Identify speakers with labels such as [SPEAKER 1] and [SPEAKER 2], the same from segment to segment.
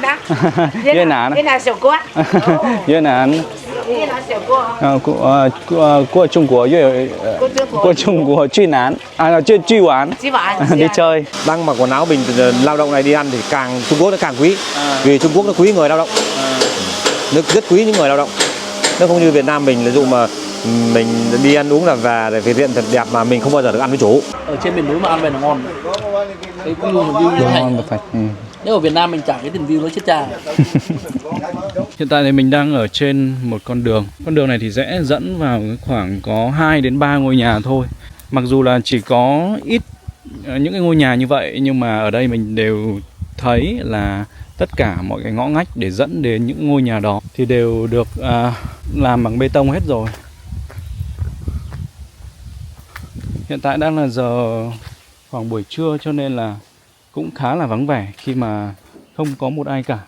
[SPEAKER 1] 南的，
[SPEAKER 2] 越南
[SPEAKER 1] 越南小锅，
[SPEAKER 2] 越南
[SPEAKER 1] 越南小锅，
[SPEAKER 2] 过Trung Quốc过Trung Quốc truy nán truy oán
[SPEAKER 1] chỉ bạn
[SPEAKER 2] đi chơi.
[SPEAKER 3] Đang mặc quần áo bình lao động này đi ăn thì càng Trung Quốc nó càng quý, vì Trung Quốc nó quý người lao động, nó rất quý những người lao động. Nó không như Việt Nam mình, ví dụ mà mình đi ăn uống là về thể hiện thật đẹp mà mình không bao giờ được ăn với chủ.
[SPEAKER 4] Ở trên miền núi mà ăn về là ngon. Cái view như này. Nếu ở Việt Nam mình chả cái tiền view nó chết cha.
[SPEAKER 2] Hiện tại thì mình đang ở trên một con đường. Con đường này thì sẽ dẫn vào khoảng có 2 đến 3 ngôi nhà thôi. Mặc dù là chỉ có ít những cái ngôi nhà như vậy, nhưng mà ở đây mình đều thấy là tất cả mọi cái ngõ ngách để dẫn đến những ngôi nhà đó thì đều được làm bằng bê tông hết rồi. Hiện tại đang là giờ khoảng buổi trưa cho nên là cũng khá là vắng vẻ khi mà không có một ai cả.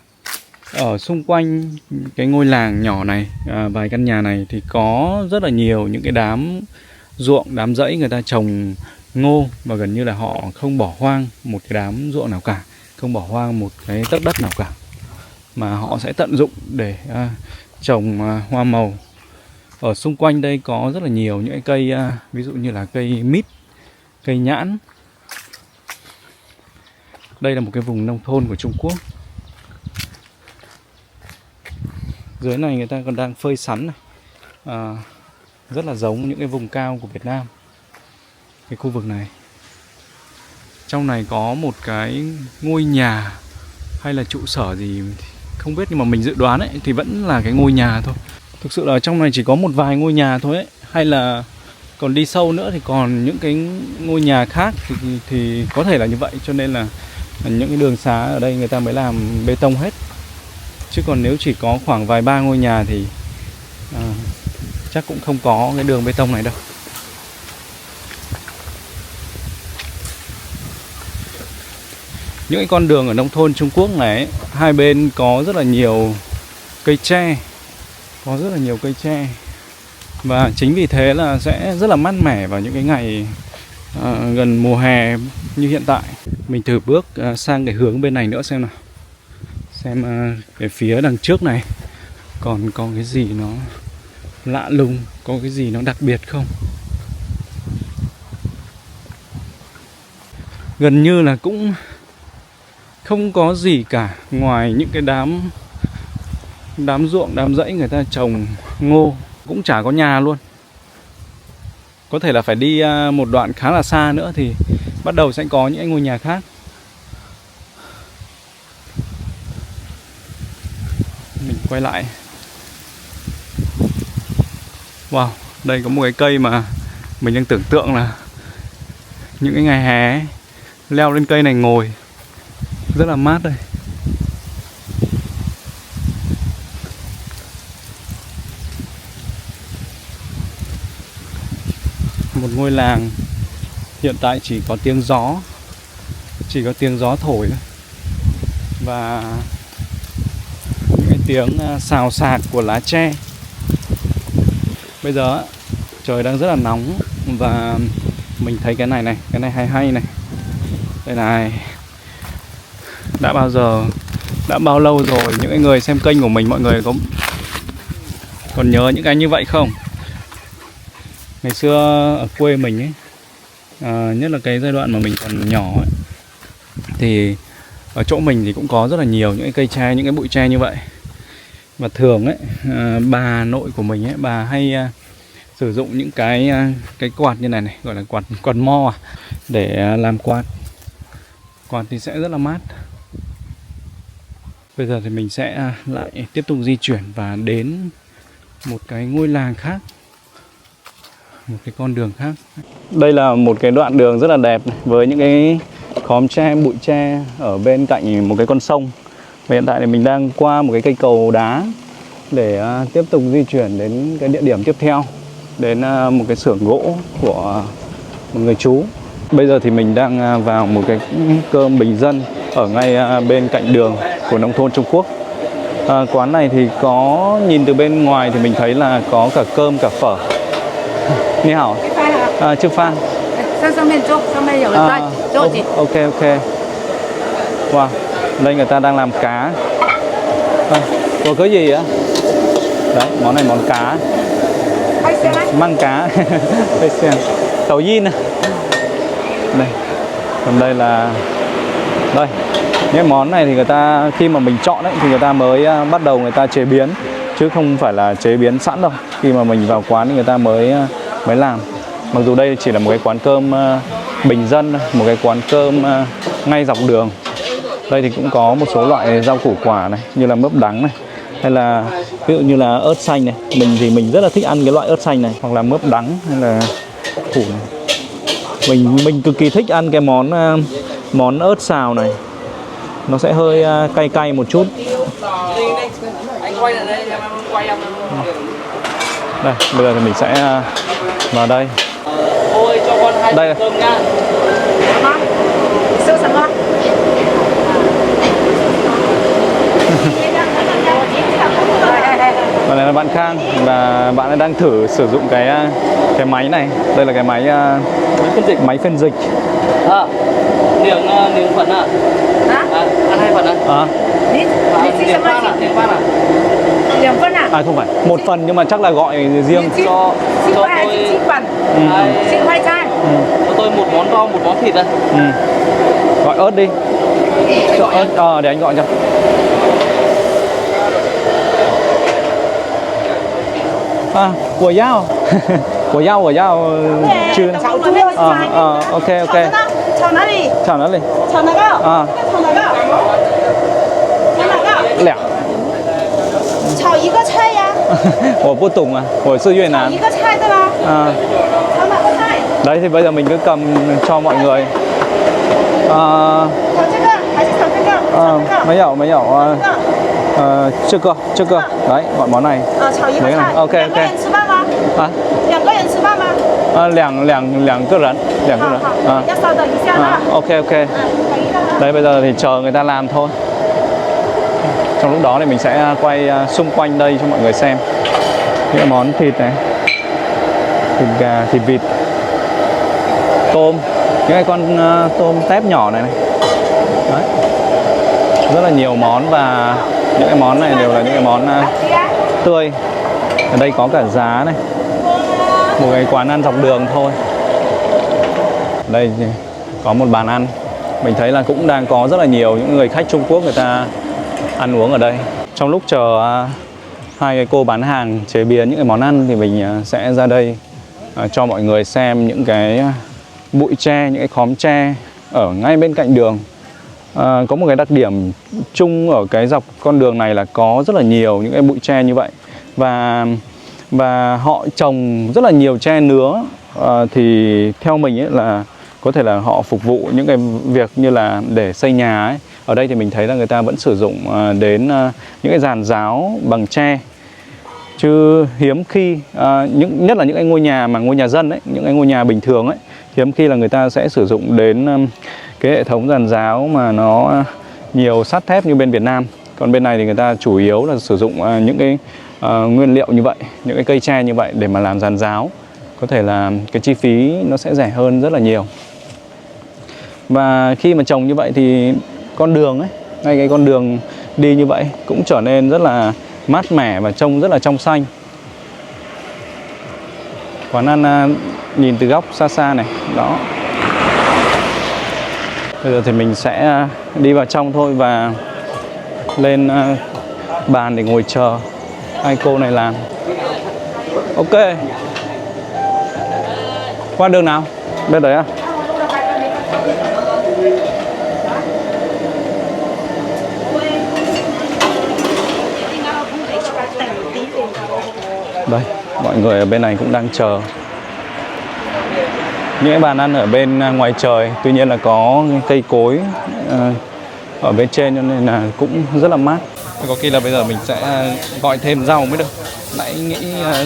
[SPEAKER 2] Ở xung quanh cái ngôi làng nhỏ này, vài căn nhà này thì có rất là nhiều những cái đám ruộng, đám rẫy người ta trồng ngô, và gần như là họ không bỏ hoang một cái đám ruộng nào cả, không bỏ hoang một cái tấc đất nào cả, mà họ sẽ tận dụng để trồng hoa màu. Ở xung quanh đây có rất là nhiều những cái cây, ví dụ như là cây mít, cây nhãn. Đây là một cái vùng nông thôn của Trung Quốc. Dưới này người ta còn đang phơi sắn này. Rất là giống những cái vùng cao của Việt Nam. Cái khu vực này. Trong này có một cái ngôi nhà hay là trụ sở gì không biết, nhưng mà mình dự đoán ấy thì vẫn là cái ngôi nhà thôi. Thực sự là trong này chỉ có một vài ngôi nhà thôi ấy, hay là còn đi sâu nữa thì còn những cái ngôi nhà khác thì có thể là như vậy, cho nên là những cái đường xá ở đây người ta mới làm bê tông hết. Chứ còn nếu chỉ có khoảng vài ba ngôi nhà thì chắc cũng không có cái đường bê tông này đâu. Những cái con đường ở nông thôn Trung Quốc này ấy, hai bên có rất là nhiều cây tre, có rất là nhiều cây tre, và chính vì thế là sẽ rất là mát mẻ vào những cái ngày gần mùa hè như hiện tại. Mình thử bước sang cái hướng bên này nữa xem nào, xem cái phía đằng trước này còn có cái gì nó lạ lùng, có cái gì nó đặc biệt không. Gần như là cũng không có gì cả, ngoài những cái đám ruộng, đám rẫy người ta trồng ngô, cũng chả có nhà luôn. Có thể là phải đi một đoạn khá là xa nữa thì bắt đầu sẽ có những ngôi nhà khác. Mình quay lại. Wow, đây có một cái cây mà mình đang tưởng tượng là những cái ngày hè ấy, leo lên cây này ngồi rất là mát đây. Một ngôi làng hiện tại chỉ có tiếng gió thổi thôi. Và những cái tiếng xào xạc của lá tre. Bây giờ trời đang rất là nóng và mình thấy cái này hay này. Đây này. Đã bao lâu rồi những cái người xem kênh của mình, mọi người còn nhớ những cái như vậy không? Ngày xưa ở quê mình ấy, nhất là cái giai đoạn mà mình còn nhỏ ấy, thì ở chỗ mình thì cũng có rất là nhiều những cái cây tre, những cái bụi tre như vậy. Và thường ấy, bà nội của mình ấy, bà hay sử dụng những cái quạt như này, gọi là quạt mo để làm quạt. Quạt thì sẽ rất là mát. Bây giờ thì mình sẽ lại tiếp tục di chuyển và đến một cái ngôi làng khác, một cái con đường khác. Đây là một cái đoạn đường rất là đẹp với những cái khóm tre, bụi tre ở bên cạnh một cái con sông. Và hiện tại thì mình đang qua một cái cây cầu đá để tiếp tục di chuyển đến cái địa điểm tiếp theo, đến một cái xưởng gỗ của một người chú. Bây giờ thì mình đang vào một cái cơm bình dân ở ngay bên cạnh đường của nông thôn Trung Quốc. Quán này thì có, nhìn từ bên ngoài thì mình thấy là có cả cơm cả phở. Ni hảo. Chưa pha. Ok. Wow, đây người ta đang làm cá. Có cái gì á? Đấy, món này món cá. Măng cá. Tàu yin này. Đây. Còn đây là đây. Những món này thì người ta khi mà mình chọn ấy thì người ta mới bắt đầu người ta chế biến, chứ không phải là chế biến sẵn đâu. Khi mà mình vào quán thì người ta mới làm. Mặc dù đây chỉ là một cái quán cơm bình dân, một cái quán cơm ngay dọc đường. Đây thì cũng có một số loại rau củ quả này, như là mướp đắng này, hay là ví dụ như là ớt xanh này. Mình thì mình rất là thích ăn cái loại ớt xanh này, hoặc là mướp đắng hay là củ này. Mình cực kỳ thích ăn cái món ớt xào này. Nó sẽ hơi cay cay một chút.
[SPEAKER 4] Anh quay lại đây, em quay em.
[SPEAKER 2] Đây, bây giờ thì mình sẽ vào đây.
[SPEAKER 4] Ôi cho con 2
[SPEAKER 2] đây
[SPEAKER 4] cơm nha.
[SPEAKER 2] Và này là bạn Khang, và bạn ấy đang thử sử dụng cái máy này. Đây là cái máy phiên dịch.
[SPEAKER 4] Niềng phần à? Ăn 2 phần à? Niềng phát à?
[SPEAKER 1] Niềng phân à?
[SPEAKER 2] À không phải, 1 phần nhưng mà chắc là gọi riêng.
[SPEAKER 4] Cho tôi
[SPEAKER 1] phần. Xin khoai trai.
[SPEAKER 4] Cho tôi 1 món rau, 1 món thịt đây.
[SPEAKER 2] Gọi ớt đi. Cho ớt, để anh gọi cho. Của dao. Của dao chưa. Ok.
[SPEAKER 1] Chào nó đi.
[SPEAKER 2] Chào nó đi.
[SPEAKER 1] Chào nó go. Chào nó go.
[SPEAKER 2] Lẻ.
[SPEAKER 1] Chào 一个菜呀。
[SPEAKER 2] 我不懂啊，我是越南。
[SPEAKER 1] 一个菜对吧？炒哪个菜？
[SPEAKER 2] Đấy thì bây giờ mình cứ cầm cho mọi người.
[SPEAKER 1] 炒这个还是炒这个？
[SPEAKER 2] mấy dầu这个đấy, gọi món này.
[SPEAKER 1] 炒一个菜。
[SPEAKER 2] Ok.
[SPEAKER 1] 2个人吃饭吗？ 2个人吃饭吗？
[SPEAKER 2] 两个人.
[SPEAKER 1] 要稍等一下啊。
[SPEAKER 2] Ok. Đây bây giờ thì chờ người ta làm thôi. Trong lúc đó thì mình sẽ quay xung quanh đây cho mọi người xem những món thịt này, thịt gà, thịt vịt, tôm, những cái con tôm tép nhỏ này. Đấy. Rất là nhiều món, và những cái món này đều là những cái món tươi. Ở đây có cả giá này, một cái quán ăn dọc đường thôi. Đây thì có một bàn ăn. Mình thấy là cũng đang có rất là nhiều những người khách Trung Quốc người ta ăn uống ở đây. Trong lúc chờ hai cái cô bán hàng chế biến những cái món ăn thì mình sẽ ra đây cho mọi người xem những cái bụi tre, những cái khóm tre ở ngay bên cạnh đường. Có một cái đặc điểm chung ở cái dọc con đường này là có rất là nhiều những cái bụi tre như vậy, và họ trồng rất là nhiều tre nứa. Thì theo mình ấy là có thể là họ phục vụ những cái việc như là để xây nhà ấy. Ở đây thì mình thấy là người ta vẫn sử dụng đến những cái giàn giáo bằng tre, chứ hiếm khi nhất là những cái ngôi nhà dân ấy, những cái ngôi nhà bình thường ấy, hiếm khi là người ta sẽ sử dụng đến cái hệ thống giàn giáo mà nó nhiều sắt thép như bên Việt Nam. Còn bên này thì người ta chủ yếu là sử dụng những cái nguyên liệu như vậy, những cái cây tre như vậy để mà làm giàn giáo. Có thể là cái chi phí nó sẽ rẻ hơn rất là nhiều. Và khi mà trồng như vậy thì con đường ấy, ngay cái con đường đi như vậy cũng trở nên rất là mát mẻ và trông rất là trong xanh. Quán ăn nhìn từ góc xa xa này, đó. Bây giờ thì mình sẽ đi vào trong thôi và lên bàn để ngồi chờ hai cô này làm. Ok. Qua đường nào? Bên đấy à? Đây, mọi người ở bên này cũng đang chờ. Những cái bàn ăn ở bên ngoài trời, tuy nhiên là có cây cối ở bên trên cho nên là cũng rất là mát. Có khi là bây giờ mình sẽ gọi thêm rau mới được. Nãy nghĩ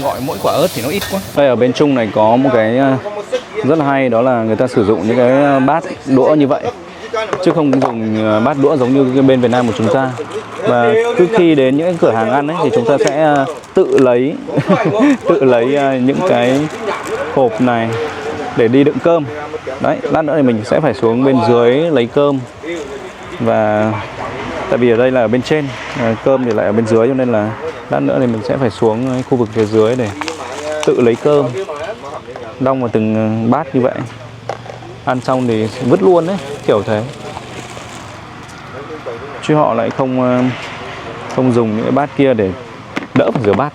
[SPEAKER 2] gọi mỗi quả ớt thì nó ít quá. Đây ở bên Trung này có một cái rất là hay, đó là người ta sử dụng những cái bát đũa như vậy, chứ không dùng bát đũa giống như bên Việt Nam của chúng ta. Và cứ khi đến những cái cửa hàng ăn ấy thì chúng ta sẽ tự lấy những cái hộp này để đi đựng cơm. Đấy, lát nữa thì mình sẽ phải xuống bên dưới lấy cơm. Và Tại vì ở đây là ở bên trên, cơm thì lại ở bên dưới, cho nên là lát nữa thì mình sẽ phải xuống khu vực phía dưới để tự lấy cơm, đong vào từng bát như vậy. Ăn xong thì vứt luôn đấy, kiểu thế. Chứ họ lại không dùng những cái bát kia để đỡ phải rửa bát.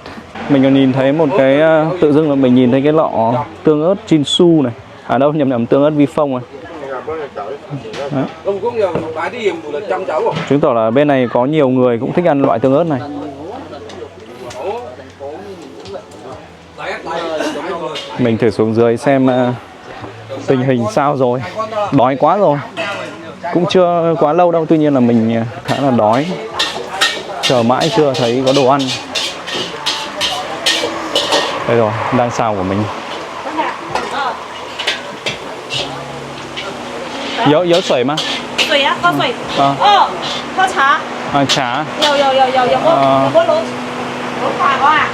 [SPEAKER 2] Mình còn nhìn thấy một cái, tự dưng là mình nhìn thấy cái lọ tương ớt Chinsu này. À đâu, nhầm tương ớt Vifong này. Đấy. Chứng tỏ là bên này có nhiều người cũng thích ăn loại tương ớt này. Mình thử xuống dưới xem tình hình sao rồi. Đói quá rồi. Cũng chưa quá lâu đâu, tuy nhiên là mình khá là đói. Chờ mãi chưa thấy có đồ ăn. Đây rồi, đang xào của mình. Có sủi mà.
[SPEAKER 1] Sủi á, có sủi. Có trà.
[SPEAKER 2] Trà.
[SPEAKER 1] Có lỗ trà có à?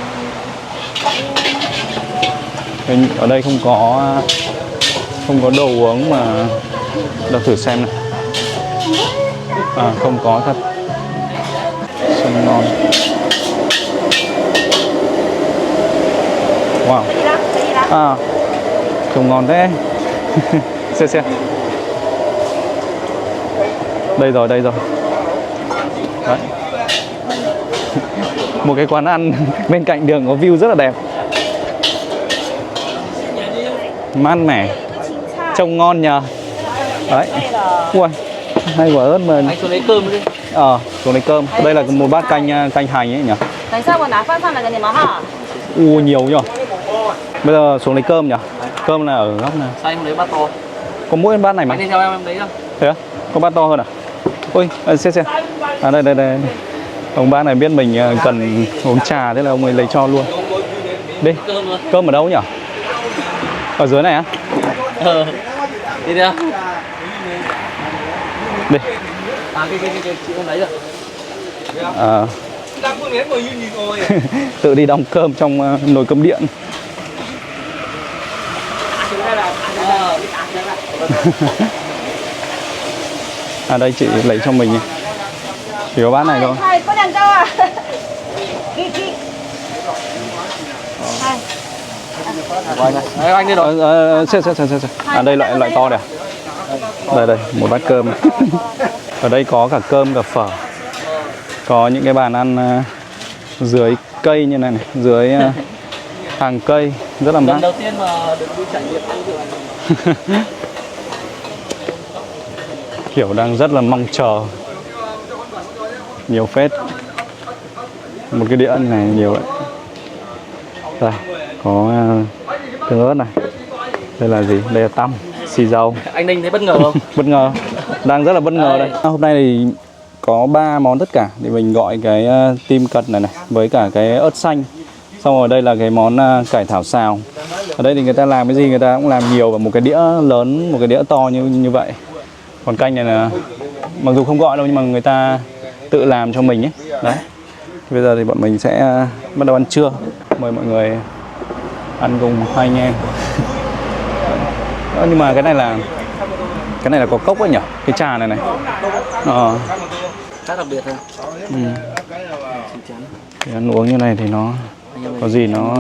[SPEAKER 2] Ở đây không có đồ uống mà. Đọc thử xem này. Không có thật. Sâm ngon. Wow. Không ngon thế. Xem. Đây rồi. Đấy. Một cái quán ăn bên cạnh đường có view rất là đẹp. Mát mẻ. Trông ngon nhờ. Đấy. Ui, hay quả ớt mà.
[SPEAKER 4] Anh xuống lấy cơm đi.
[SPEAKER 2] Xuống lấy cơm. Đây là một bát canh hành ấy nhỉ. Nhiều nhỉ. Bây giờ xuống lấy cơm nhỉ. Cơm là ở góc nào?
[SPEAKER 4] Sao anh không lấy bát to?
[SPEAKER 2] Có mỗi bát này mà.
[SPEAKER 4] Anh đi theo em lấy đâu?
[SPEAKER 2] Thế á? Có bát to hơn à? Ôi, xem. Đây. Ông bác này biết mình cần uống trà, thế là ông ấy lấy cho luôn. Đi. Cơm ở đâu nhỉ? Ở dưới này á?
[SPEAKER 4] Đi đi.
[SPEAKER 2] Đi.
[SPEAKER 4] Cái chị không lấy được.
[SPEAKER 2] Tự đi đong cơm trong nồi cơm điện. Đây chị lấy cho mình. Chỉ có bát này thôi.
[SPEAKER 1] Có đèn đâu à?
[SPEAKER 4] Đấy, anh đi rồi.
[SPEAKER 2] Xem. Đây loại to này. Đây, một bát cơm. Ở đây có cả cơm cả phở. Có những cái bàn ăn dưới cây như này, dưới hàng cây rất là mát.
[SPEAKER 4] Lần đầu tiên mà được đi trải nghiệm ăn kiểu này.
[SPEAKER 2] Kiểu đang rất là mong chờ. Nhiều phết. Một cái đĩa này nhiều đấy. Đây, có tương ớt này. Đây là gì? Đây là tăm, xì dầu.
[SPEAKER 4] Anh Ninh thấy bất ngờ không?
[SPEAKER 2] Bất ngờ. Đang rất là bất ngờ đây. Hôm nay thì có 3 món tất cả. Thì mình gọi cái tim cật này với cả cái ớt xanh. Xong rồi đây là cái món cải thảo xào. Ở đây thì người ta làm cái gì người ta cũng làm nhiều, và một cái đĩa lớn, một cái đĩa to như vậy. Còn canh này là mặc dù không gọi đâu nhưng mà người ta tự làm cho mình ấy. Đấy. Bây giờ thì bọn mình sẽ bắt đầu ăn trưa. Mời mọi người ăn cùng hai anh em. Nhưng mà cái này là có cốc ấy nhỉ? Cái trà này.
[SPEAKER 4] Khá đặc biệt thôi.
[SPEAKER 2] Thì ăn uống như này thì nó có gì nó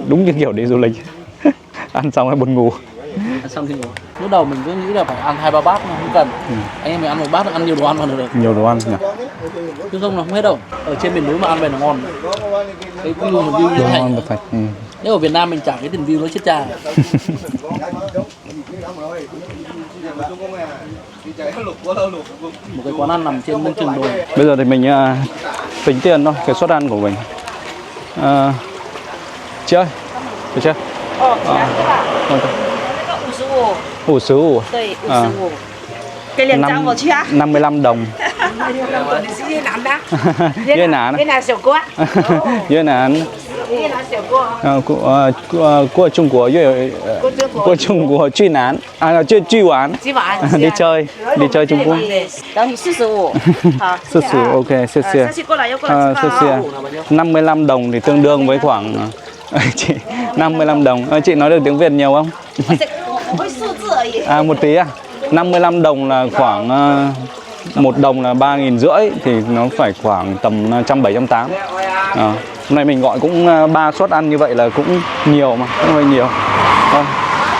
[SPEAKER 2] đúng như kiểu đi du lịch. Ăn xong hay buồn ngủ.
[SPEAKER 4] Ăn xong thì ngủ. Lúc đầu mình cứ nghĩ là phải ăn 2-3 bát mà không cần. Anh em mình ăn một bát ăn nhiều đồ ăn mà được.
[SPEAKER 2] Nhiều đồ ăn nhỉ?
[SPEAKER 4] Chứ không là không hết đâu. Ở trên miền núi mà ăn về là ngon. Cái view mà view như thế này. Nếu ở Việt Nam mình trả cái tiền view nó chết cha. Một cái quán ăn nằm trên lưng chừng đồi.
[SPEAKER 2] Bây giờ thì mình tính tiền thôi, cái suất ăn của mình. Chị ơi, được chưa? 55.
[SPEAKER 1] 55. Cái liền trang 我去啊
[SPEAKER 2] 55 đồng.
[SPEAKER 1] 你是越南的？
[SPEAKER 2] 越南
[SPEAKER 1] 越南小锅。
[SPEAKER 2] 越南
[SPEAKER 1] 越南小锅。
[SPEAKER 2] 过中国过中国去南去玩đi chơi Trung Quốc.
[SPEAKER 1] 等你45。好。
[SPEAKER 2] 45 ok, 谢谢。
[SPEAKER 1] 过来又过来。
[SPEAKER 2] 谢谢. 55 đồng thì tương đương với khoảng chị 55 đồng. Chị nói được tiếng Việt nhiều không?
[SPEAKER 1] 我会数字而已。
[SPEAKER 2] Một tí à? 55 đồng là khoảng một đồng là 3.500 thì nó phải khoảng tầm 170 180. Hôm nay mình gọi cũng 3 suất ăn như vậy là cũng nhiều mà, cũng hơi nhiều.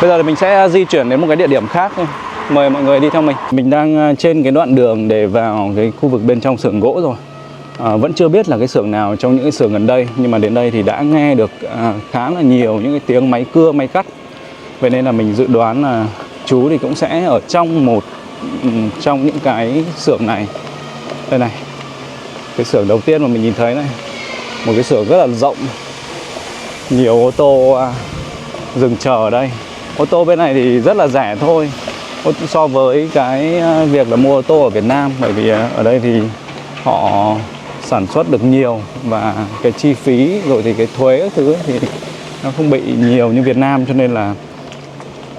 [SPEAKER 2] Bây giờ thì mình sẽ di chuyển đến một cái địa điểm khác. Mời mọi người đi theo mình. Mình đang trên cái đoạn đường để vào cái khu vực bên trong xưởng gỗ rồi. Vẫn chưa biết là cái xưởng nào trong những cái xưởng gần đây, nhưng mà đến đây thì đã nghe được khá là nhiều những cái tiếng máy cưa, máy cắt. Vậy nên là mình dự đoán là chú thì cũng sẽ ở trong trong những cái xưởng này. Đây này, cái xưởng đầu tiên mà mình nhìn thấy này, một cái xưởng rất là rộng, nhiều ô tô dừng chờ ở đây. Ô tô bên này thì rất là rẻ thôi so với cái việc là mua ô tô ở Việt Nam, bởi vì ở đây thì họ sản xuất được nhiều và cái chi phí rồi thì cái thuế các thứ thì nó không bị nhiều như Việt Nam, cho nên là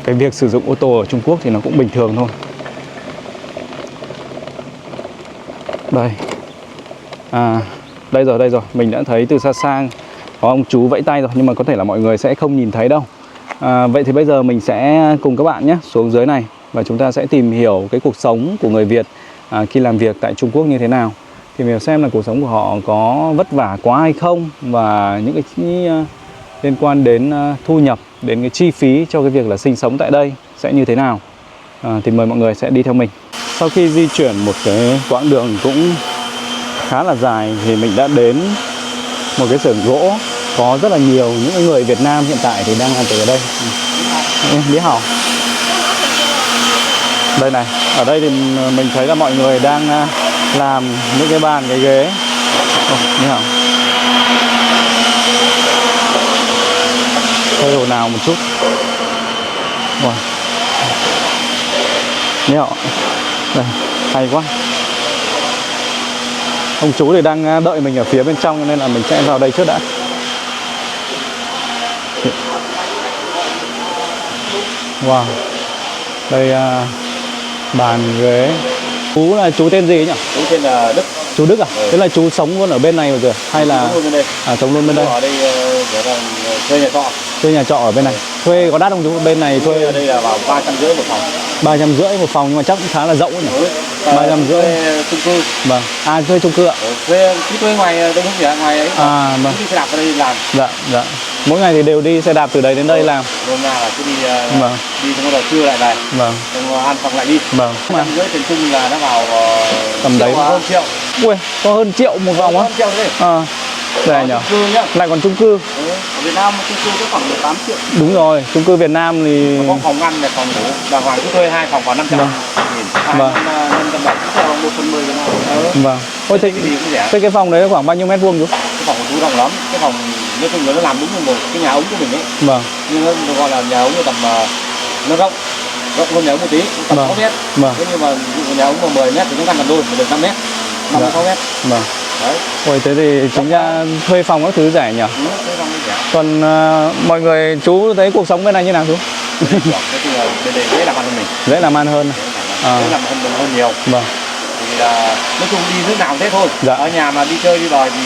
[SPEAKER 2] cái việc sử dụng ô tô ở Trung Quốc thì nó cũng bình thường thôi. Đây, đây rồi, mình đã thấy từ xa xa có ông chú vẫy tay rồi, nhưng mà có thể là mọi người sẽ không nhìn thấy đâu. Vậy thì bây giờ mình sẽ cùng các bạn nhé xuống dưới này và chúng ta sẽ tìm hiểu cái cuộc sống của người Việt khi làm việc tại Trung Quốc như thế nào. Tìm hiểu xem là cuộc sống của họ có vất vả quá hay không, và những cái liên quan đến thu nhập, đến cái chi phí cho cái việc là sinh sống tại đây sẽ như thế nào. Thì mời mọi người sẽ đi theo mình. Sau khi di chuyển một cái quãng đường cũng khá là dài thì mình đã đến một cái xưởng gỗ có rất là nhiều những người Việt Nam hiện tại thì đang làm việc ở đây. Biết hảo. Đây này, ở đây thì mình thấy là mọi người đang làm những cái bàn, cái ghế. Biết hảo. Hơi ồn ào một chút. Wow. Biết hảo. Đây, hay quá. Ông chú thì đang đợi mình ở phía bên trong nên là mình sẽ vào đây trước đã. Wow. Đây bàn ghế. Chú là chú tên gì nhỉ?
[SPEAKER 3] Chú tên là Đức.
[SPEAKER 2] Chú Đức à? Thế là chú sống luôn ở bên này rồi hay là
[SPEAKER 3] sống luôn bên đây.
[SPEAKER 2] Sống luôn bên đây.
[SPEAKER 3] Ở đây để là thuê nhà trọ.
[SPEAKER 2] Thuê nhà trọ ở bên này. Thuê có đắt không chú? Bên này thuê
[SPEAKER 3] ở đây là vào 350 một phòng.
[SPEAKER 2] 350 một phòng, nhưng mà chắc cũng khá là rộng nhỉ? 350.
[SPEAKER 3] Chung cư.
[SPEAKER 2] Vâng. Thuê chung cư ạ?
[SPEAKER 3] Thuê ngoài Đông Hưng vậy, ngoài ấy.
[SPEAKER 2] Vâng.
[SPEAKER 3] Đi xe đạp vào đây làm.
[SPEAKER 2] Dạ. Mỗi ngày thì đều đi xe đạp từ đấy đến đây làm.
[SPEAKER 3] Hôm nào là cứ đi
[SPEAKER 2] Vâng.
[SPEAKER 3] đi xong rồi trưa lại về.
[SPEAKER 2] Vâng.
[SPEAKER 3] Xong ăn xong lại đi.
[SPEAKER 2] Vâng.
[SPEAKER 3] 550 tiền chung là nó vào
[SPEAKER 2] tầm đấy
[SPEAKER 3] hơn triệu.
[SPEAKER 2] Ui, có hơn triệu một vòng á?
[SPEAKER 3] Hơn triệu đấy.
[SPEAKER 2] Đây nhỉ?
[SPEAKER 3] Chung cư nhá.
[SPEAKER 2] Lại còn chung cư.
[SPEAKER 3] Ở Việt Nam chung cư có khoảng 8 triệu.
[SPEAKER 2] Đúng rồi, chung cư Việt Nam thì
[SPEAKER 3] có phòng ăn này, phòng ngủ đàng hoàng, cứ thuê 2 phòng vào 500 nghìn.
[SPEAKER 2] Vâng.
[SPEAKER 3] 570 triệu, 1/10 Việt Nam.
[SPEAKER 2] Vâng. Ôi thế cái phòng đấy khoảng bao nhiêu mét vuông chú?
[SPEAKER 3] Cái phòng của chú rộng lắm. Cái phòng nói chung là nó làm đúng như một cái nhà ống của mình ấy.
[SPEAKER 2] Vâng.
[SPEAKER 3] Nhưng nó gọi là nhà ống tầm nó rộng hơn nhà ống một tí, tầm 6 mét.
[SPEAKER 2] Vâng.
[SPEAKER 3] Thế nhưng mà nhà ống mà 10 mét thì nó ngăn gần đôi, được 5 mét, 56 mét.
[SPEAKER 2] Vâng.
[SPEAKER 3] Đấy.
[SPEAKER 2] Ôi thế thì chúng ta thuê phòng các thứ rẻ nhỉ?
[SPEAKER 3] Thuê phòng rẻ.
[SPEAKER 2] Còn mọi người chú thấy cuộc sống bên này như nào chú?
[SPEAKER 3] Nói chung là bên đây dễ làm ăn hơn mình.
[SPEAKER 2] Dễ làm ăn hơn.
[SPEAKER 3] Dễ làm ăn hơn nhiều.
[SPEAKER 2] Vâng.
[SPEAKER 3] Thì là nói chung đi nước nào cũng thế thôi.
[SPEAKER 2] Dạ.
[SPEAKER 3] Ở nhà mà đi chơi đi đòi thì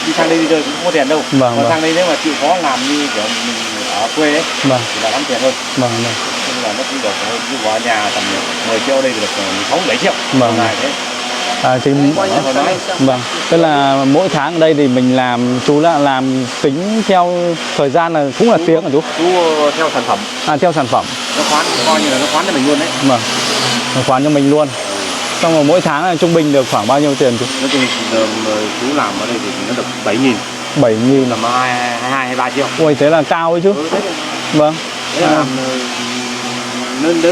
[SPEAKER 3] đi sang đây đi chơi cũng không có tiền đâu.
[SPEAKER 2] Vâng.
[SPEAKER 3] Còn sang đây nếu mà chịu khó làm như kiểu mình ở quê ấy,
[SPEAKER 2] vâng,
[SPEAKER 3] thì là lắm tiền hơn.
[SPEAKER 2] Vâng.
[SPEAKER 3] Nên là nó cũng được, như ở nhà tầm 10 triệu đây thì được 16 17 triệu.
[SPEAKER 2] Vâng.
[SPEAKER 3] Này thế.
[SPEAKER 2] Thì vâng, tức là mỗi tháng ở đây thì mình làm, chú là làm tính theo thời gian là cũng là tiếng hả chú?
[SPEAKER 3] Chú theo sản phẩm.
[SPEAKER 2] Theo sản phẩm.
[SPEAKER 3] Nó khoán, coi như là nó khoán cho mình luôn đấy.
[SPEAKER 2] Vâng. Nó khoán cho mình luôn. Xong rồi mỗi tháng là trung bình được khoảng bao nhiêu tiền chú?
[SPEAKER 3] Nói chung chú làm ở đây thì nó được 7.000.
[SPEAKER 2] 7.000
[SPEAKER 3] tầm 22 23 triệu.
[SPEAKER 2] Ui thế là cao ấy chứ. Vâng.
[SPEAKER 3] Đấy là làm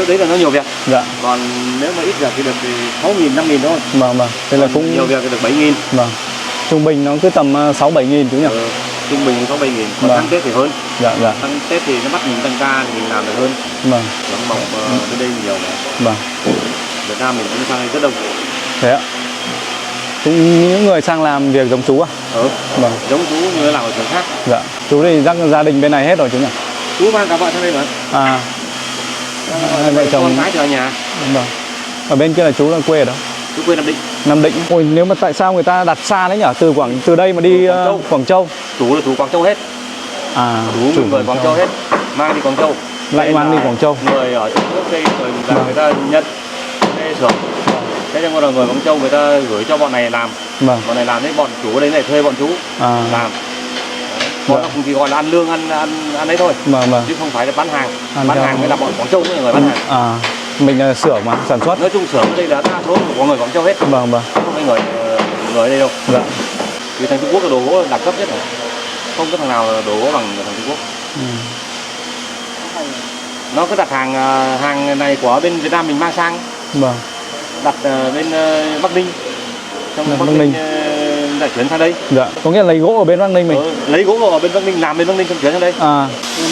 [SPEAKER 3] đấy là nó nhiều việc.
[SPEAKER 2] Dạ.
[SPEAKER 3] Còn nếu mà ít việc thì được 6.000 5.000 thôi.
[SPEAKER 2] Vâng. Thế là cũng
[SPEAKER 3] nhiều việc thì được 7.000.
[SPEAKER 2] Vâng. Trung bình nó cứ tầm 6-7.000 chú nhỉ?
[SPEAKER 3] Trung bình 6-7.000. Còn
[SPEAKER 2] Vâng.
[SPEAKER 3] tháng Tết thì hơn.
[SPEAKER 2] Dạ.
[SPEAKER 3] Tháng Tết thì nó bắt mình tăng ca thì mình làm được hơn.
[SPEAKER 2] Vâng.
[SPEAKER 3] Giống mỏng bên đây nhiều mà.
[SPEAKER 2] Vâng.
[SPEAKER 3] Việt Nam mình cũng sang đây rất đông.
[SPEAKER 2] Thế ạ? Cũng những người sang làm việc giống chú à? Vâng.
[SPEAKER 3] Giống chú như làm ở trường khác.
[SPEAKER 2] Dạ. Chú thì dắt gia đình bên này hết rồi chú nhỉ?
[SPEAKER 3] Chú mang cả vợ sang đây mà.
[SPEAKER 2] Hai vợ chồng.
[SPEAKER 3] Con cái thì ở nhà.
[SPEAKER 2] Vâng. Ở bên kia là chú là quê ở đâu?
[SPEAKER 3] Chú quê Nam Định.
[SPEAKER 2] Nam Định. Ôi nếu mà tại sao người ta đặt xa đấy nhỉ? Từ đây mà đi Quảng Châu.
[SPEAKER 3] Chú là chú Quảng Châu hết. Chú người Quảng Châu hết. Mang đi Quảng Châu.
[SPEAKER 2] Lại mang đi Quảng Châu.
[SPEAKER 3] Người ở Trung Quốc đây người ta nhận cái xưởng Thế nhưng mà người Quảng Châu người ta gửi cho bọn này làm.
[SPEAKER 2] Vâng.
[SPEAKER 3] Bọn này làm đấy, bọn chủ ở đây này thuê bọn chú làm. Bọn nó cũng chỉ gọi là ăn lương ăn đấy thôi.
[SPEAKER 2] Vâng, vâng.
[SPEAKER 3] Chứ không phải là bán hàng.
[SPEAKER 2] Ăn
[SPEAKER 3] Bán
[SPEAKER 2] theo...
[SPEAKER 3] hàng mới là bọn Quảng Châu mới là người bán hàng.
[SPEAKER 2] Mình là xưởng mà sản xuất.
[SPEAKER 3] Nói chung xưởng ở đây là đa số của người Quảng Châu hết.
[SPEAKER 2] Vâng, vâng.
[SPEAKER 3] Không phải người ở đây đâu.
[SPEAKER 2] Dạ.
[SPEAKER 3] Vì thằng Trung Quốc là đồ gỗ đẳng cấp nhất rồi. Không có thằng nào đồ gỗ bằng thằng Trung Quốc. Nó cứ đặt hàng này của bên Việt Nam mình mang sang.
[SPEAKER 2] Vâng.
[SPEAKER 3] Đặt bên Bắc Ninh. Trong Bắc Ninh lại chuyển sang đây.
[SPEAKER 2] Dạ. Có nghĩa là lấy gỗ ở bên Bắc Ninh mình.
[SPEAKER 3] Lấy gỗ ở bên Bắc Ninh, làm bên Bắc Ninh xong chuyển sang đây.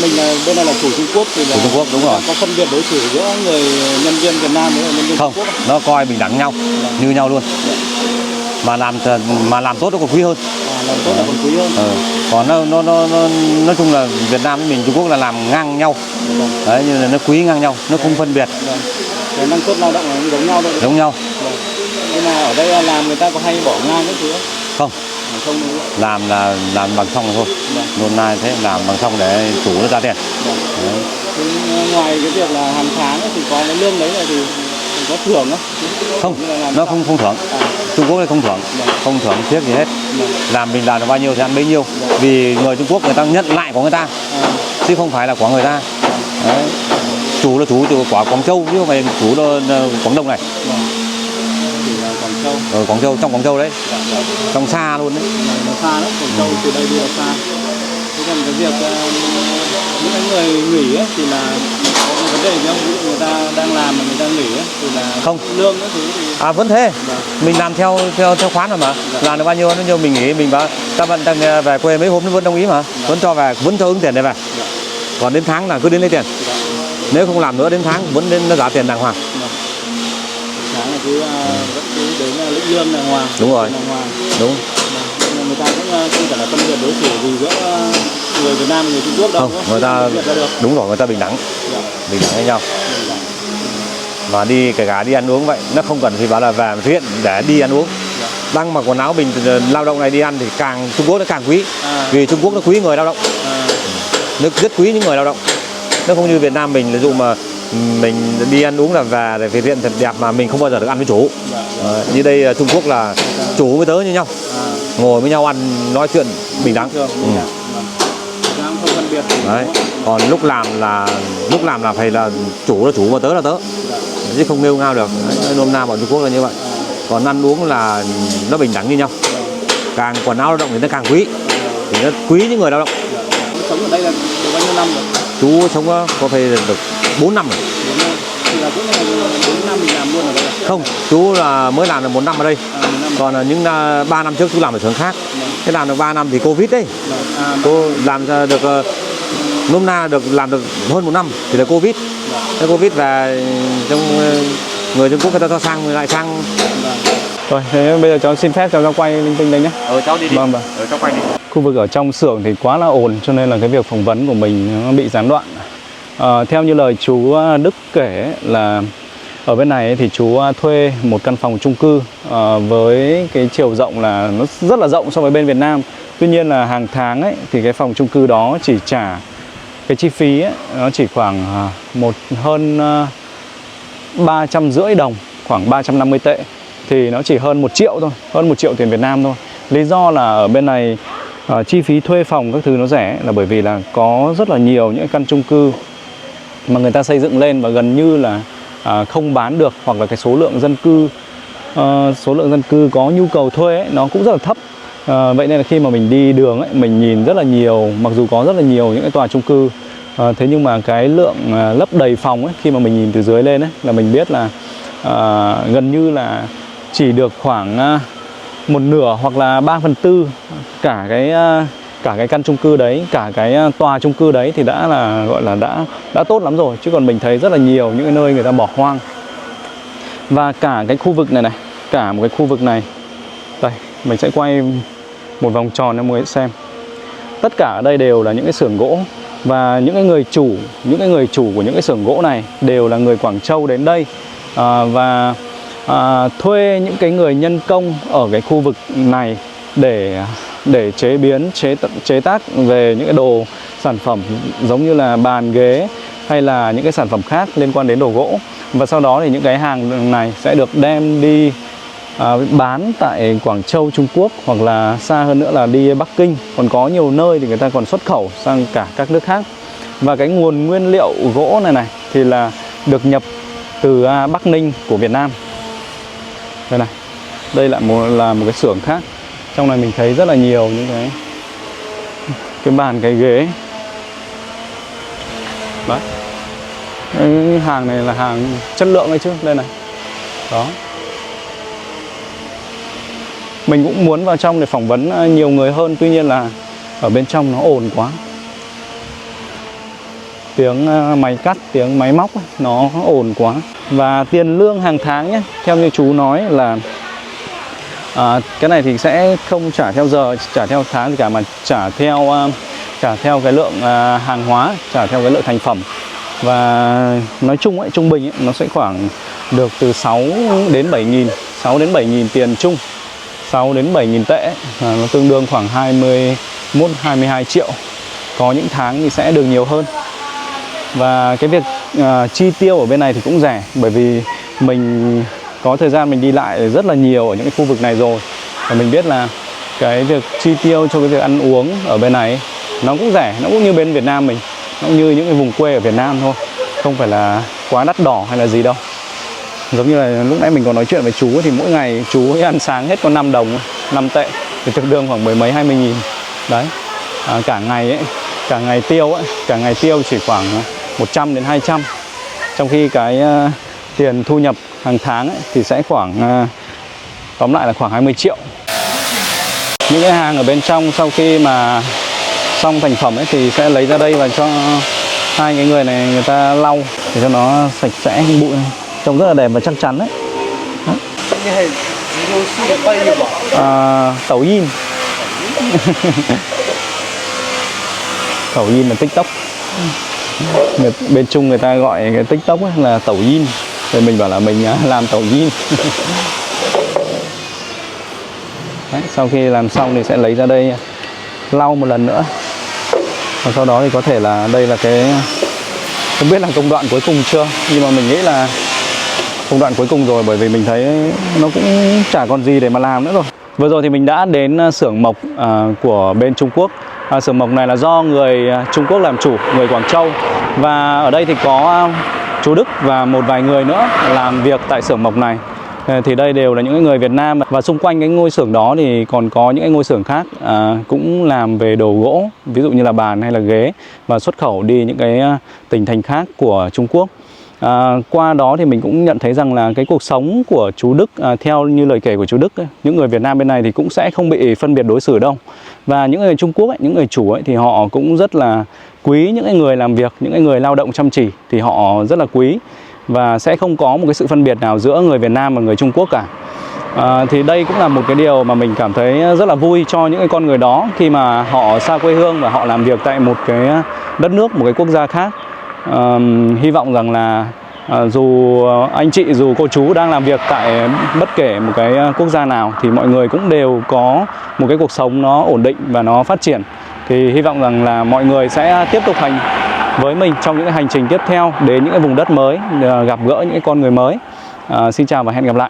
[SPEAKER 4] Mình bên này là chủ Trung Quốc thì là
[SPEAKER 3] chủ Trung Quốc, đúng rồi.
[SPEAKER 4] Có phân biệt đối xử giữa người nhân viên Việt Nam với nhân viên
[SPEAKER 3] không,
[SPEAKER 4] Trung Quốc.
[SPEAKER 3] nó coi bình đẳng nhau, như nhau luôn. Mà làm tốt nó còn quý hơn.
[SPEAKER 4] Làm tốt là còn quý hơn.
[SPEAKER 3] Còn nói chung là Việt Nam với mình Trung Quốc là làm ngang nhau. Đấy, như là nó quý ngang nhau, nó không phân biệt.
[SPEAKER 4] Cái năng suất lao động là giống nhau thôi.
[SPEAKER 3] Giống nhau.
[SPEAKER 4] Nhưng mà ở đây làm người ta có hay bỏ ngang cái thứ
[SPEAKER 3] không? Không. Làm bằng xong rồi thôi. Luôn nay thế làm bằng xong để chủ nó ra tiền.
[SPEAKER 4] Ngoài cái việc là hàng tháng thì có cái lương đấy này thì có thưởng không?
[SPEAKER 3] Không, nó không thưởng. Trung Quốc này không thưởng, không thưởng tiếc gì hết. Làm mình làm được bao nhiêu thì ăn bấy nhiêu. Vì người Trung Quốc người ta nhận lại của người ta, chứ không phải là của người ta. Đấy. Chủ là chủ của Quảng Châu chứ không phải chủ Quảng Đông này. Quảng Châu, trong Quảng Châu đấy. Trong xa luôn đấy.
[SPEAKER 4] Xa lắm, Quảng Châu từ đây đi là xa. Thế còn cái việc những cái người nghỉ ấy, thì là có một vấn đề gì không? Ví dụ người ta đang làm mà người ta nghỉ ấy, thì là
[SPEAKER 3] không
[SPEAKER 4] lương cái thứ thì...
[SPEAKER 3] vẫn thế. Mình làm theo khoán rồi mà. Làm được bao nhiêu mình nghỉ, mình bảo các bạn đang về quê mấy hôm nó vẫn đồng ý mà. Vẫn cho về, vẫn cho ứng tiền để về. Còn đến tháng là cứ đến lấy tiền. Nếu không làm nữa đến tháng vẫn đến nó trả tiền đàng hoàng.
[SPEAKER 4] Tháng là cứ vẫn cứ đến lĩnh lương đàng hoàng.
[SPEAKER 3] Đúng rồi. Đúng.
[SPEAKER 4] Người ta cũng không phải là phân biệt đối xử gì giữa người Việt Nam và người Trung Quốc đâu.
[SPEAKER 3] Không, người ta đúng rồi, người ta bình đẳng. Bình đẳng với nhau. Và đi kể cả đi ăn uống vậy, nó không cần phải bảo là về viện để đi ăn uống. Đang mặc quần áo mình lao động này đi ăn thì Trung Quốc nó càng quý. Vì Trung Quốc nó quý người lao động. Nó rất quý những người lao động. Nó không như Việt Nam mình, ví dụ mà mình đi ăn uống là về để viện thật đẹp mà mình không bao giờ được ăn với chủ. Như đây Trung Quốc là chủ với tớ như nhau. Ngồi với nhau ăn nói chuyện bình đẳng. Đấy. Còn lúc làm là phải là chủ mà tớ là tớ, chứ không nêu ngao được. Nôm na bọn Trung Quốc là như vậy. Còn ăn uống là nó bình đẳng như nhau. Càng quần áo lao động thì nó càng quý, thì nó quý những người lao động.
[SPEAKER 4] Sống ở đây là được bao nhiêu năm rồi?
[SPEAKER 3] Chú sống có phải được 4 năm rồi.
[SPEAKER 4] Thì là cũng là 4 năm mình làm luôn ở đây.
[SPEAKER 3] Không, chú là mới làm được 1 năm ở đây. Còn là những 3 năm trước chú làm ở xưởng khác. Thế làm được 3 năm thì Covid đấy. Cô làm được nôm na làm được hơn 1 năm thì là Covid. Thế Covid về trong người Trung Quốc người ta cho sang lại sang.
[SPEAKER 2] Rồi, thế bây giờ cháu xin phép cháu quay linh tinh đây nhé.
[SPEAKER 3] Cháu đi.
[SPEAKER 2] Vâng.
[SPEAKER 3] Cháu quay đi.
[SPEAKER 2] Khu vực ở trong xưởng thì quá là ồn cho nên là cái việc phỏng vấn của mình nó bị gián đoạn. Theo như lời chú Đức kể là ở bên này thì chú thuê một căn phòng chung cư với cái chiều rộng là nó rất là rộng so với bên Việt Nam. Tuy nhiên là hàng tháng ấy, thì cái phòng chung cư đó chỉ trả cái chi phí ấy, nó chỉ khoảng hơn 350 đồng, khoảng 350 tệ. Thì nó chỉ hơn 1 triệu thôi, hơn 1 triệu tiền Việt Nam thôi. Lý do là ở bên này chi phí thuê phòng các thứ nó rẻ là bởi vì là có rất là nhiều những căn chung cư mà người ta xây dựng lên và gần như là không bán được, hoặc là cái số lượng dân cư có nhu cầu thuê ấy, nó cũng rất là thấp. Vậy nên là khi mà mình đi đường ấy, mình nhìn rất là nhiều, mặc dù có rất là nhiều những cái tòa chung cư, thế nhưng mà cái lượng lấp đầy phòng ấy, khi mà mình nhìn từ dưới lên ấy, là mình biết là gần như là chỉ được khoảng 1/2 hoặc là 3/4 cả cái căn chung cư đấy, cả cái tòa chung cư đấy thì đã là gọi là đã tốt lắm rồi. Chứ còn mình thấy rất là nhiều những cái nơi người ta bỏ hoang. Và cả cái khu vực này cả một cái khu vực này, đây mình sẽ quay một vòng tròn cho mọi người xem. Tất cả ở đây đều là những cái xưởng gỗ, và những cái người chủ của những cái xưởng gỗ này đều là người Quảng Châu đến đây và thuê những cái người nhân công ở cái khu vực này để chế tác về những cái đồ sản phẩm giống như là bàn ghế hay là những cái sản phẩm khác liên quan đến đồ gỗ. Và sau đó thì những cái hàng này sẽ được đem đi bán tại Quảng Châu, Trung Quốc, hoặc là xa hơn nữa là đi Bắc Kinh. Còn có nhiều nơi thì người ta còn xuất khẩu sang cả các nước khác. Và cái nguồn nguyên liệu gỗ này thì là được nhập từ Bắc Ninh của Việt Nam. Đây này, đây là một cái xưởng khác. Trong này mình thấy rất là nhiều những cái bàn, cái ghế. Đấy. Cái hàng này là hàng chất lượng đấy chứ. Đây này. Đó. Mình cũng muốn vào trong để phỏng vấn nhiều người hơn. Tuy nhiên là ở bên trong nó ồn quá. Tiếng máy cắt, tiếng máy móc ấy, nó ồn quá. Và tiền lương hàng tháng nhé, theo như chú nói là cái này thì sẽ không trả theo giờ, trả theo tháng gì cả, mà trả theo cái lượng hàng hóa, trả theo cái lượng thành phẩm. Và nói chung ấy, trung bình ấy, nó sẽ khoảng được từ 6 đến 7 nghìn, 6 đến 7 nghìn tiền chung, 6 đến 7 nghìn tệ, nó tương đương khoảng 21-22 triệu. Có những tháng thì sẽ được nhiều hơn. Và cái việc chi tiêu ở bên này thì cũng rẻ, bởi vì mình có thời gian mình đi lại rất là nhiều ở những cái khu vực này rồi. Và mình biết là cái việc chi tiêu cho cái việc ăn uống ở bên này nó cũng rẻ, nó cũng như bên Việt Nam mình, nó cũng như những cái vùng quê ở Việt Nam thôi, không phải là quá đắt đỏ hay là gì đâu. Giống như là lúc nãy mình có nói chuyện với chú thì mỗi ngày chú ấy ăn sáng hết có 5 đồng, 5 tệ, thì tương đương khoảng 10 mấy 20 nghìn. Đấy, cả ngày ấy, cả ngày tiêu chỉ khoảng 100 đến 200. Trong khi cái tiền thu nhập hàng tháng ấy, thì sẽ khoảng tóm lại là khoảng 20 triệu. Những cái hàng ở bên trong sau khi mà xong thành phẩm ấy thì sẽ lấy ra đây và cho hai cái người này người ta lau để cho nó sạch sẽ, bụi này. Trông rất là đẹp và chắc chắn đấy. Tẩu yin. Tẩu yin là TikTok. Bên Trung người ta gọi cái TikTok ấy là tẩu yin. Rồi mình bảo là mình làm tẩu yin. Đấy, sau khi làm xong thì sẽ lấy ra đây lau một lần nữa. Và sau đó thì có thể là đây là cái, không biết là công đoạn cuối cùng chưa, nhưng mà mình nghĩ là công đoạn cuối cùng rồi, bởi vì mình thấy nó cũng chả còn gì để mà làm nữa rồi. Vừa rồi thì mình đã đến xưởng mộc của bên Trung Quốc. Xưởng mộc này là do người Trung Quốc làm chủ, người Quảng Châu. Và ở đây thì có chú Đức và một vài người nữa làm việc tại xưởng mộc này. Thì đây đều là những người Việt Nam. Và xung quanh cái ngôi xưởng đó thì còn có những cái ngôi xưởng khác cũng làm về đồ gỗ, ví dụ như là bàn hay là ghế, và xuất khẩu đi những cái tỉnh thành khác của Trung Quốc. Qua đó thì mình cũng nhận thấy rằng là cái cuộc sống của chú Đức, theo như lời kể của chú Đức ấy, những người Việt Nam bên này thì cũng sẽ không bị phân biệt đối xử đâu. Và những người Trung Quốc ấy, những người chủ ấy, thì họ cũng rất là quý những người làm việc, những người lao động chăm chỉ thì họ rất là quý, và sẽ không có một cái sự phân biệt nào giữa người Việt Nam và người Trung Quốc cả. Thì đây cũng là một cái điều mà mình cảm thấy rất là vui cho những cái con người đó khi mà họ xa quê hương và họ làm việc tại một cái đất nước, một cái quốc gia khác. Hy vọng rằng là dù anh chị, dù cô chú đang làm việc tại bất kể một cái quốc gia nào thì mọi người cũng đều có một cái cuộc sống nó ổn định và nó phát triển. Thì hy vọng rằng là mọi người sẽ tiếp tục hành với mình trong những cái hành trình tiếp theo đến những cái vùng đất mới, gặp gỡ những cái con người mới. Xin chào và hẹn gặp lại.